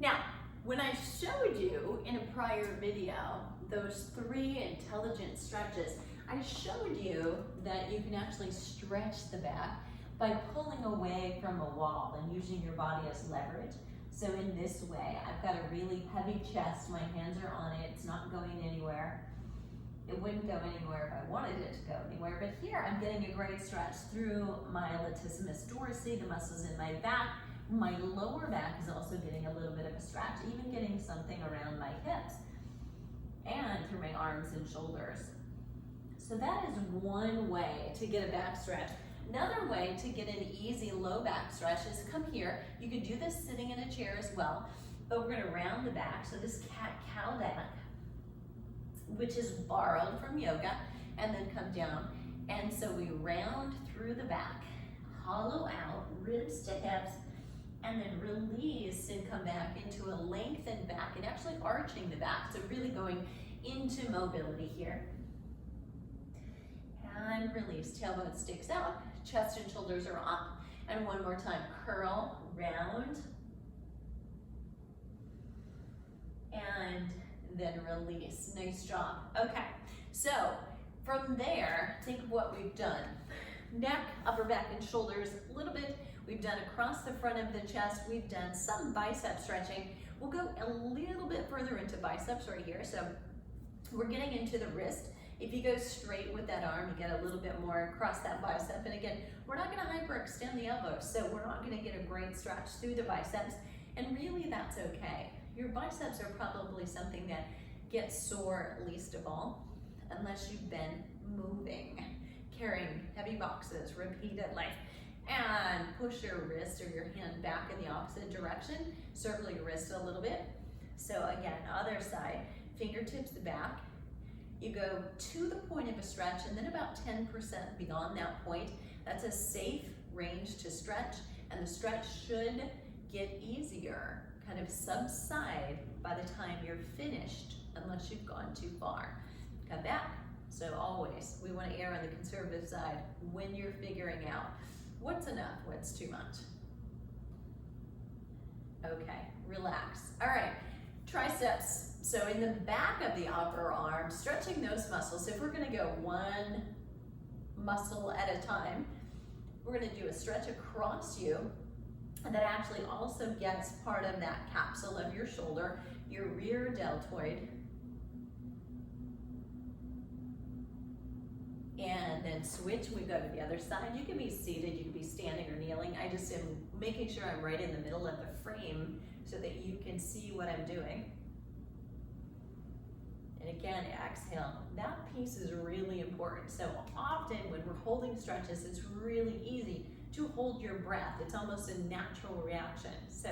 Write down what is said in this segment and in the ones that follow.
Now, when I showed you in a prior video those 3 intelligent stretches, I showed you that you can actually stretch the back by pulling away from a wall and using your body as leverage. So in this way, I've got a really heavy chest, my hands are on it, it's not going anywhere. It wouldn't go anywhere if I wanted it to go anywhere, but here I'm getting a great stretch through my latissimus dorsi, the muscles in my back. My lower back is also getting a little bit of a stretch, even getting something around my hips and through my arms and shoulders. So that is one way to get a back stretch. Another way to get an easy low back stretch is come here. You can do this sitting in a chair as well, but we're gonna round the back. So this cat-cow back, which is borrowed from yoga, and then come down. And so we round through the back, hollow out, ribs to hips, and then release and come back into a lengthened back and actually arching the back. So really going into mobility here. And release, tailbone sticks out, chest and shoulders are up. And one more time, curl, round, and then release. Nice job. Okay, so from there, think of what we've done. Neck, upper back, and shoulders a little bit. We've done across the front of the chest. We've done some bicep stretching. We'll go a little bit further into biceps right here. So we're getting into the wrist. If you go straight with that arm, you get a little bit more across that bicep. And again, we're not gonna hyperextend the elbows, so we're not gonna get a great stretch through the biceps. And really, that's okay. Your biceps are probably something that gets sore least of all, unless you've been moving, carrying heavy boxes repeatedly. And push your wrist or your hand back in the opposite direction. Circle your wrist a little bit. So again, other side, fingertips back. You go to the point of a stretch and then about 10% beyond that point. That's a safe range to stretch, and the stretch should get easier, kind of subside by the time you're finished, unless you've gone too far. Come back. So always, we want to err on the conservative side when you're figuring out what's enough, what's too much. Okay, relax. All right, triceps. So in the back of the upper arm, stretching those muscles. If we're gonna go one muscle at a time, we're gonna do a stretch across you, and that actually also gets part of that capsule of your shoulder, your rear deltoid, and then switch, we go to the other side. You can be seated, you can be standing or kneeling. I just am making sure I'm right in the middle of the frame so that you can see what I'm doing. And again, exhale. That piece is really important. So often when we're holding stretches, it's really easy to hold your breath. It's almost a natural reaction. So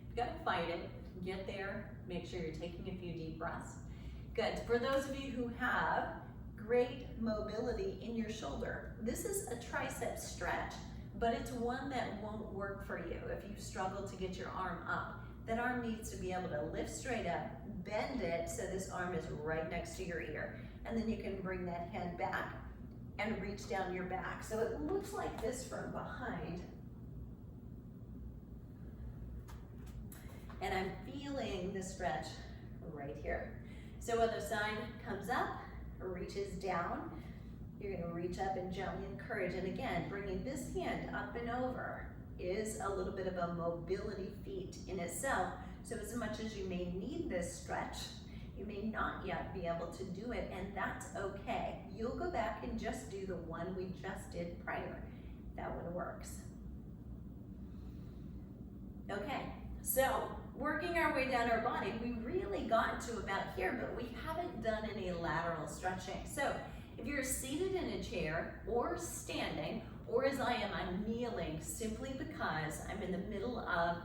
you've got to fight it, get there, make sure you're taking a few deep breaths. Good. For those of you who have great mobility in your shoulder, this is a tricep stretch, but it's one that won't work for you if you struggle to get your arm up. That arm needs to be able to lift straight up, bend it so this arm is right next to your ear, and then you can bring that head back and reach down your back. So it looks like this from behind. And I'm feeling the stretch right here. So other side comes up, reaches down. You're gonna reach up and gently encourage. And again, bringing this hand up and over is a little bit of a mobility feat in itself. So as much as you may need this stretch, you may not yet be able to do it, and that's okay. You'll go back and just do the one we just did prior. That one works. Okay, so working our way down our body, we really got to about here, but we haven't done any lateral stretching. So if you're seated in a chair or standing, or as I am, I'm kneeling simply because I'm in the middle of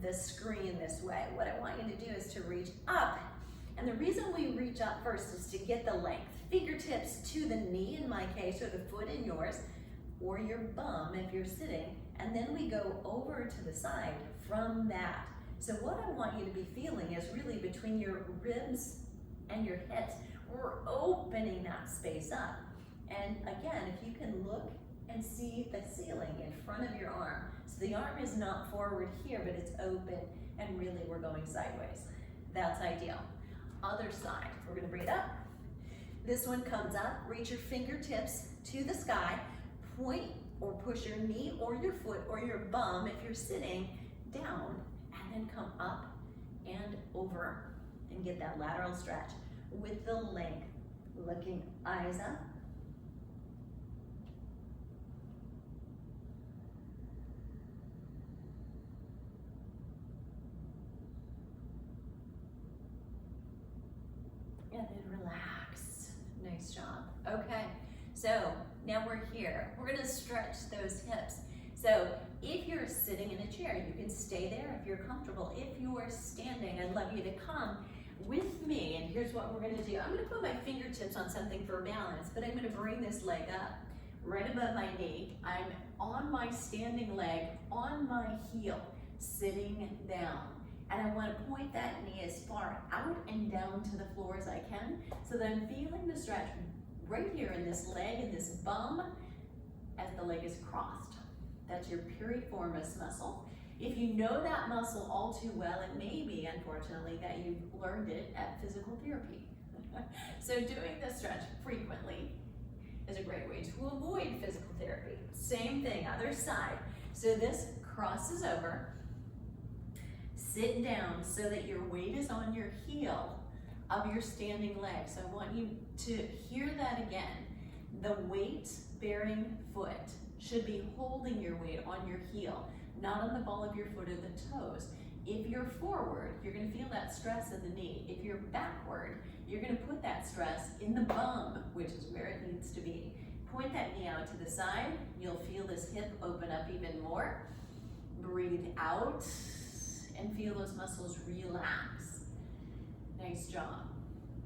the screen this way. What I want you to do is to reach up. And the reason we reach up first is to get the length. Fingertips to the knee in my case, or the foot in yours, or your bum if you're sitting. And then we go over to the side from that. So what I want you to be feeling is really between your ribs and your hips. We're opening that space up. And again, if you can look and see the ceiling in front of your arm. So the arm is not forward here, but it's open and really we're going sideways. That's ideal. Other side, we're gonna breathe up. This one comes up, reach your fingertips to the sky, point or push your knee or your foot or your bum if you're sitting down, and then come up and over and get that lateral stretch with the leg. Looking eyes up. And then relax. Nice job. Okay, so now we're here. We're gonna stretch those hips. So if you're sitting in a chair, you can stay there if you're comfortable. If you are standing, I'd love you to come with me, and here's what we're gonna do. I'm gonna put my fingertips on something for balance, but I'm gonna bring this leg up right above my knee. I'm on my standing leg, on my heel, sitting down. And I wanna point that knee as far out and down to the floor as I can, so that I'm feeling the stretch right here in this leg and this bum as the leg is crossed. That's your piriformis muscle. If you know that muscle all too well, it may be, unfortunately, that you've learned it at physical therapy. So doing this stretch frequently is a great way to avoid physical therapy. Same thing, other side. So this crosses over. Sit down so that your weight is on your heel of your standing leg. So I want you to hear that again. The weight-bearing foot should be holding your weight on your heel, not on the ball of your foot or the toes. If you're forward, you're gonna feel that stress in the knee. If you're backward, you're gonna put that stress in the bum, which is where it needs to be. Point that knee out to the side. You'll feel this hip open up even more. Breathe out and feel those muscles relax. Nice job.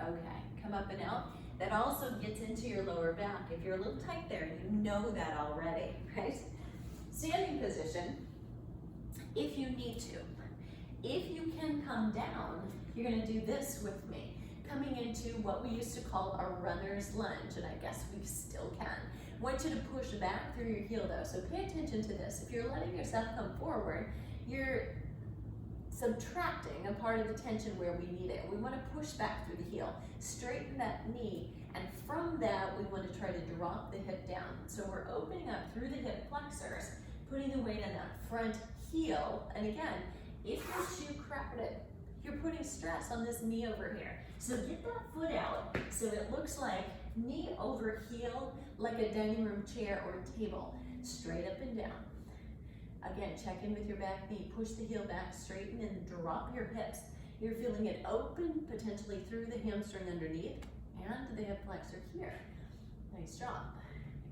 Okay, come up and out. That also gets into your lower back. If you're a little tight there, you know that already, right? Standing position, if you need to. If you can come down, you're gonna do this with me. Coming into what we used to call a runner's lunge, and I guess we still can. I want you to push back through your heel though, so pay attention to this. If you're letting yourself come forward, you're subtracting a part of the tension where we need it. We want to push back through the heel, straighten that knee, and from that we want to try to drop the hip down. So we're opening up through the hip flexors, putting the weight on that front heel, and again, if you're too crowded, you're putting stress on this knee over here. So get that foot out so it looks like knee over heel, like a dining room chair or table, straight up and down. Again, check in with your back knee, push the heel back, straighten and drop your hips. You're feeling it open potentially through the hamstring underneath and the hip flexor here. Nice job.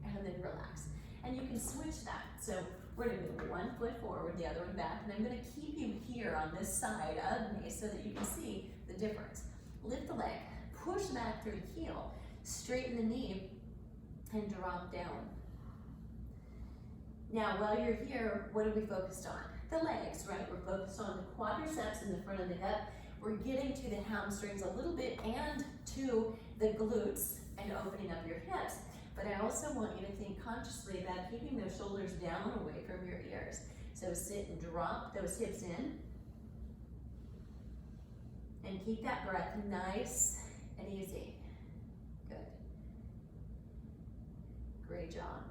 And then relax. And you can switch that. So we're gonna move one foot forward, the other one back, and I'm gonna keep you here on this side of me so that you can see the difference. Lift the leg, push back through the heel, straighten the knee, and drop down. Now, while you're here, what are we focused on? The legs, right? We're focused on the quadriceps in the front of the hip. We're getting to the hamstrings a little bit and to the glutes and opening up your hips. But I also want you to think consciously about keeping those shoulders down away from your ears. So sit and drop those hips in. And keep that breath nice and easy. Good. Great job.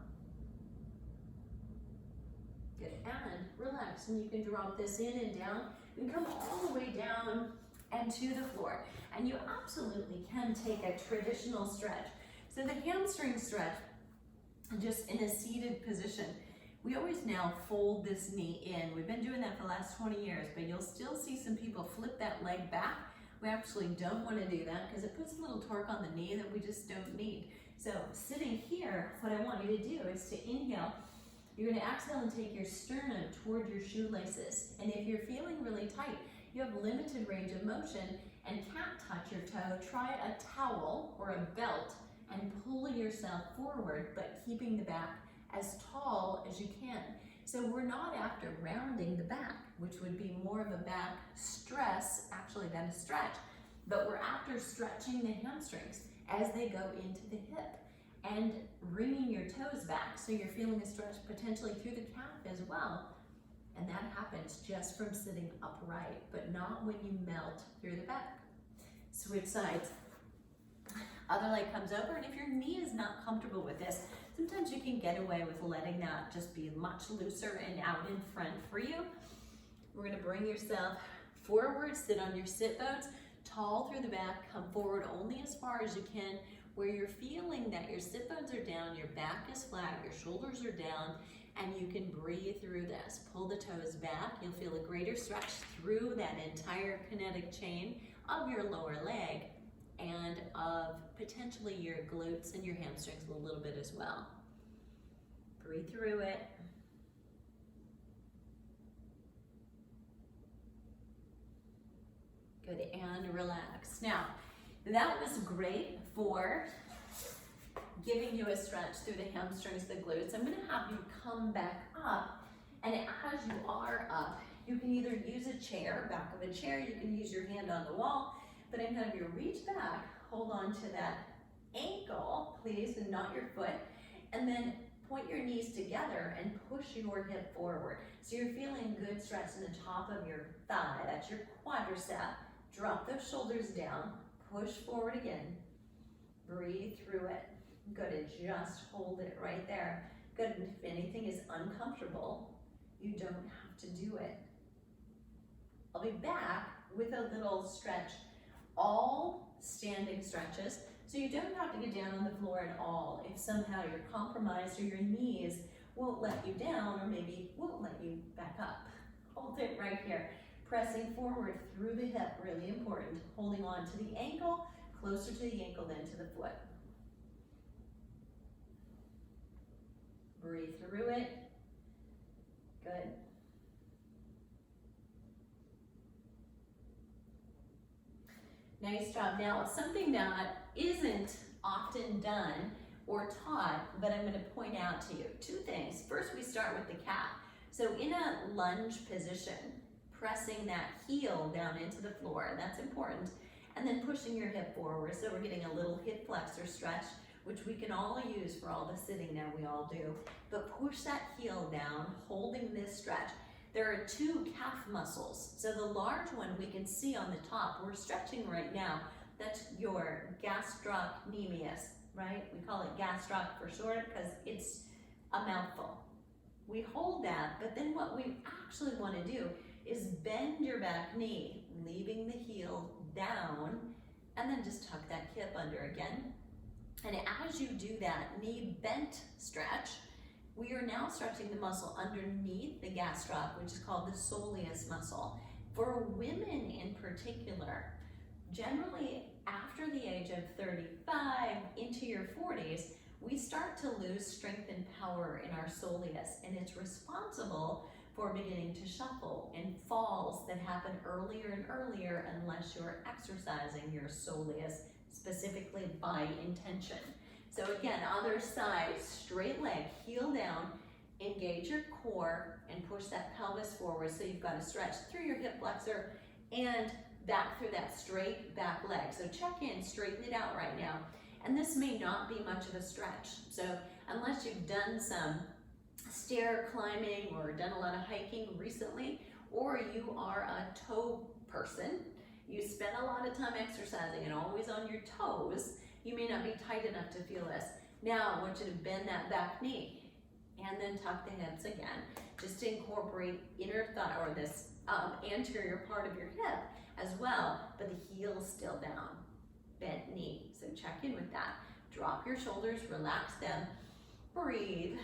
Good, and relax, and you can drop this in and down. You can come all the way down and to the floor. And you absolutely can take a traditional stretch. So the hamstring stretch, just in a seated position, we always now fold this knee in. We've been doing that for the last 20 years, but you'll still see some people flip that leg back. We actually don't want to do that because it puts a little torque on the knee that we just don't need. So sitting here, what I want you to do is to inhale. You're going to exhale and take your sternum toward your shoelaces. And if you're feeling really tight, you have limited range of motion and can't touch your toe, try a towel or a belt and pull yourself forward, but keeping the back as tall as you can. So we're not after rounding the back, which would be more of a back stress, actually, than a stretch, but we're after stretching the hamstrings as they go into the hip and bringing your toes back. So you're feeling a stretch potentially through the calf as well. And that happens just from sitting upright, but not when you melt through the back. Switch sides. Other leg comes over, and if your knee is not comfortable with this, sometimes you can get away with letting that just be much looser and out in front for you. We're gonna bring yourself forward, sit on your sit bones, tall through the back, come forward only as far as you can, where you're feeling that your sit bones are down, your back is flat, your shoulders are down, and you can breathe through this. Pull the toes back. You'll feel a greater stretch through that entire kinetic chain of your lower leg and of potentially your glutes and your hamstrings a little bit as well. Breathe through it. Good, and relax. Now, that was great for giving you a stretch through the hamstrings, the glutes. I'm gonna have you come back up, and as you are up, you can either use a chair, back of a chair, you can use your hand on the wall, but I'm gonna have you reach back, hold on to that ankle, please, and not your foot, and then point your knees together and push your hip forward. So you're feeling good stretch in the top of your thigh, that's your quadricep. Drop those shoulders down, push forward again, breathe through it. Good, and just hold it right there. Good, and if anything is uncomfortable, you don't have to do it. I'll be back with a little stretch, all standing stretches, so you don't have to get down on the floor at all if somehow you're compromised or your knees won't let you down or maybe won't let you back up. Hold it right here. Pressing forward through the hip, really important. Holding on to the ankle, closer to the ankle than to the foot. Breathe through it. Good. Nice job. Now, something that isn't often done or taught, but I'm going to point out to you. Two things. First, we start with the calf. So in a lunge position, pressing that heel down into the floor, that's important, and then pushing your hip forward. So we're getting a little hip flexor stretch, which we can all use for all the sitting now, we all do. But push that heel down, holding this stretch. There are two calf muscles. So the large one we can see on the top, we're stretching right now. That's your gastrocnemius, right? We call it gastroc for short because it's a mouthful. We hold that, but then what we actually want to do is bend your back knee, leaving the heel down, and then just tuck that hip under again. And as you do that knee bent stretch, we are now stretching the muscle underneath the gastroc, which is called the soleus muscle. For women in particular, generally after the age of 35 into your 40s, we start to lose strength and power in our soleus, and it's responsible for beginning to shuffle and falls that happen earlier and earlier unless you're exercising your soleus specifically by intention. So again, other side, straight leg, heel down, engage your core and push that pelvis forward so you've got to stretch through your hip flexor and back through that straight back leg. So check in, straighten it out right now. And this may not be much of a stretch. So unless you've done some stair climbing or done a lot of hiking recently, or you are a toe person, you spend a lot of time exercising and always on your toes, you may not be tight enough to feel this. Now I want you to bend that back knee and then tuck the hips again, just to incorporate inner thigh or this anterior part of your hip as well, but the heel's still down, bent knee. So check in with that. Drop your shoulders, relax them, breathe.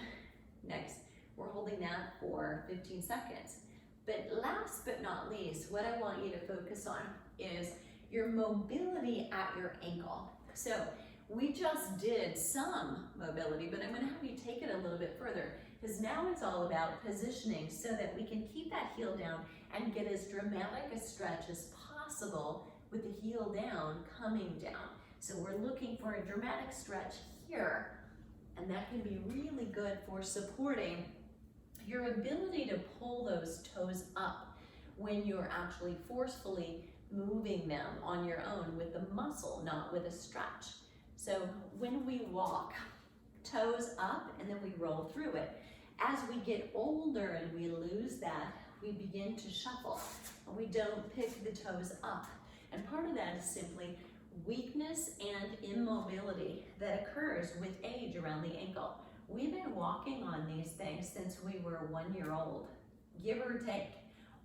Next, we're holding that for 15 seconds. But last but not least, what I want you to focus on is your mobility at your ankle. So we just did some mobility, but I'm going to have you take it a little bit further, because now it's all about positioning so that we can keep that heel down and get as dramatic a stretch as possible with the heel down, coming down. So we're looking for a dramatic stretch here, and that can be really good for supporting your ability to pull those toes up when you're actually forcefully moving them on your own with the muscle, not with a stretch. So when we walk, toes up, and then we roll through it. As we get older and we lose that we begin to shuffle. We don't pick the toes up. And part of that is simply weakness and immobility that occurs with age around the ankle. We've been walking on these things since we were 1 year old, give or take,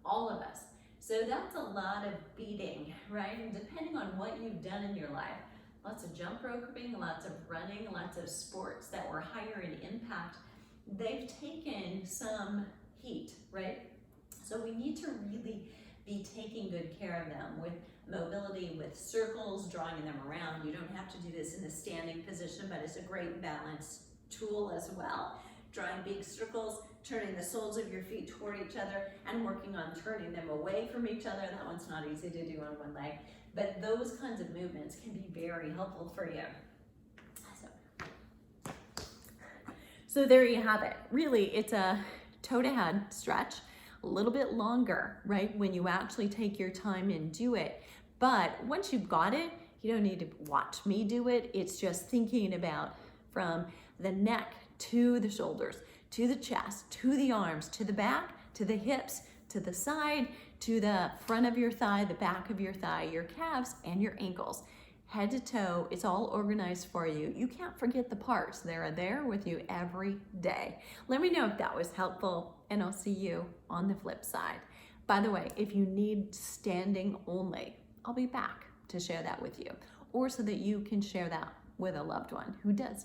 all of us. So that's a lot of beating, right? And depending on what you've done in your life, lots of jump roping, lots of running, lots of sports that were higher in impact, they've taken some heat, right? So we need to really be taking good care of them with mobility, with circles, drawing them around. You don't have to do this in a standing position, but it's a great balance tool as well. Drawing big circles, turning the soles of your feet toward each other, and working on turning them away from each other. That one's not easy to do on one leg, but those kinds of movements can be very helpful for you. So there you have it. Really, it's a toe-to-head stretch, a little bit longer, right, when you actually take your time and do it. But once you've got it, you don't need to watch me do it. It's just thinking about from the neck to the shoulders, to the chest, to the arms, to the back, to the hips, to the side, to the front of your thigh, the back of your thigh, your calves, and your ankles. Head to toe, it's all organized for you. You can't forget the parts. They're there with you every day. Let me know if that was helpful, and I'll see you on the flip side. By the way, if you need standing only, I'll be back to share that with you, or so that you can share that with a loved one who does need